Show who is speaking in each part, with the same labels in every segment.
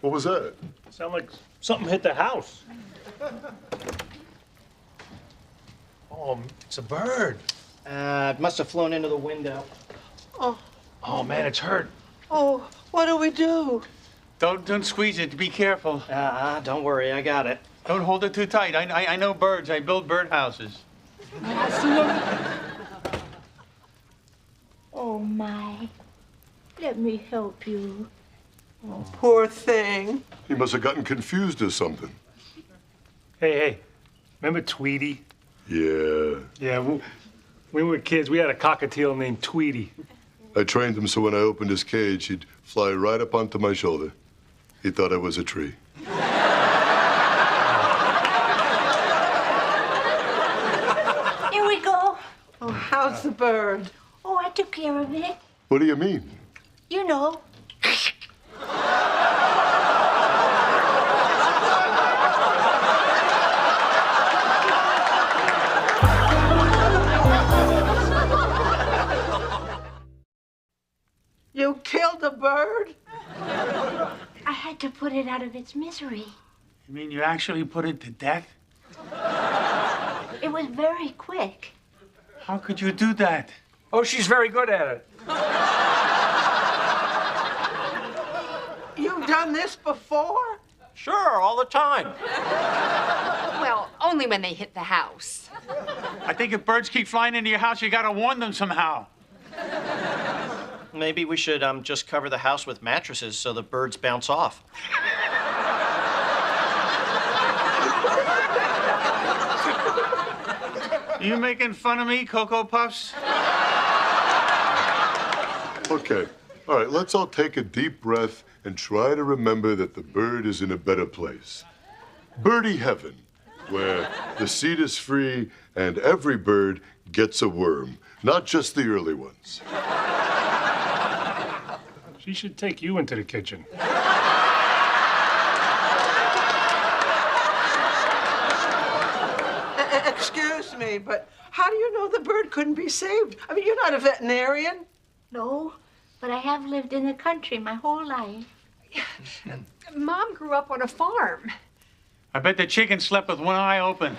Speaker 1: What was that?
Speaker 2: Sound like something hit the house. Oh, it's a bird.
Speaker 3: It must have flown into the window.
Speaker 2: Oh, man, it's hurt.
Speaker 4: Oh, what do we do?
Speaker 5: Don't squeeze it. Be careful.
Speaker 3: Don't worry, I got it.
Speaker 5: Don't hold it too tight. I know birds. I build birdhouses.
Speaker 6: Oh, my. Let me help you.
Speaker 4: Oh, poor thing.
Speaker 1: He must have gotten confused or something.
Speaker 2: Hey, remember Tweety?
Speaker 1: Yeah.
Speaker 2: Yeah, when we were kids, we had a cockatiel named Tweety.
Speaker 1: I trained him so when I opened his cage, he'd fly right up onto my shoulder. He thought I was a tree.
Speaker 6: Here we go.
Speaker 4: Oh, how's the bird?
Speaker 6: Oh, I took care of it.
Speaker 1: What do you mean?
Speaker 6: You know.
Speaker 4: You killed a bird?
Speaker 6: I had to put it out of its misery.
Speaker 5: You mean you actually put it to death?
Speaker 6: It was very quick.
Speaker 5: How could you do that?
Speaker 7: Oh, she's very good at it.
Speaker 4: You've done this before?
Speaker 7: Sure, all the time.
Speaker 8: Well, only when they hit the house.
Speaker 5: I think if birds keep flying into your house, you gotta warn them somehow.
Speaker 3: Maybe we should just cover the house with mattresses so the birds bounce off.
Speaker 5: Are you making fun of me, Cocoa Puffs?
Speaker 1: Okay. All right, let's all take a deep breath and try to remember that the bird is in a better place. Birdie heaven, where the seed is free and every bird gets a worm, not just the early ones.
Speaker 2: She should take you into the kitchen.
Speaker 4: Excuse me, but how do you know the bird couldn't be saved? I mean, you're not a veterinarian.
Speaker 6: No, but I have lived in the country my whole life.
Speaker 8: Mom grew up on a farm.
Speaker 5: I bet the chicken slept with one eye open.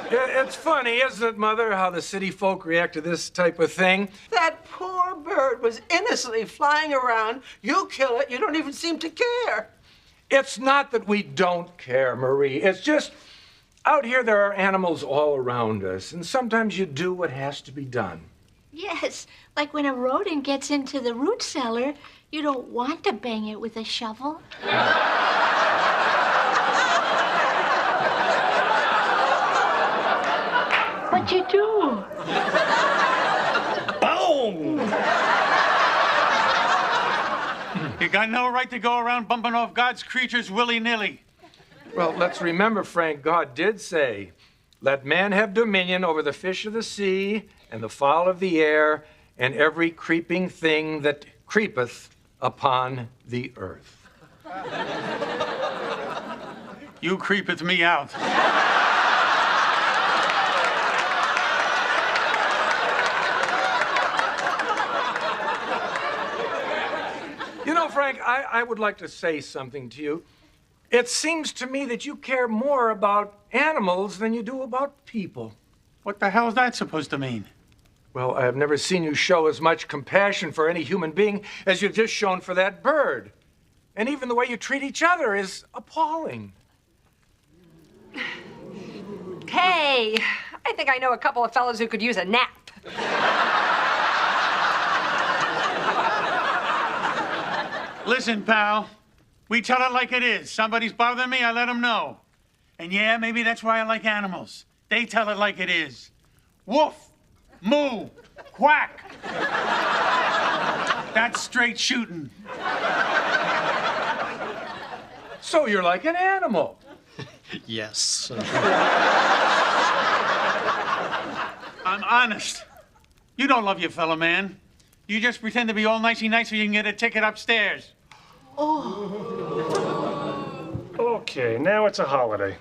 Speaker 7: It's funny, isn't it, Mother, how the city folk react to this type of thing?
Speaker 4: That poor bird was innocently flying around. You kill it, you don't even seem to care.
Speaker 7: It's not that we don't care, Marie. It's just, out here there are animals all around us, and sometimes you do what has to be done.
Speaker 6: Yes, like when a rodent gets into the root cellar, you don't want to bang it with a shovel. What'd you do?
Speaker 2: Boom!
Speaker 5: You got no right to go around bumping off God's creatures willy-nilly.
Speaker 7: Well, let's remember, Frank, God did say, let man have dominion over the fish of the sea and the fowl of the air and every creeping thing that creepeth upon the earth.
Speaker 5: You creepeth me out.
Speaker 7: You know, Frank, I would like to say something to you. It seems to me that you care more about animals than you do about people.
Speaker 5: What the hell is that supposed to mean?
Speaker 7: Well, I have never seen you show as much compassion for any human being as you've just shown for that bird. And even the way you treat each other is appalling.
Speaker 8: Hey, I think I know a couple of fellows who could use a nap.
Speaker 5: Listen, pal. We tell it like it is. Somebody's bothering me, I let them know. And yeah, maybe that's why I like animals. They tell it like it is. Woof, moo, quack. That's straight shooting.
Speaker 7: So you're like an animal.
Speaker 3: Yes.
Speaker 5: I'm honest. You don't love your fellow man. You just pretend to be all nicey-nice so you can get a ticket upstairs.
Speaker 2: Okay, now it's a holiday.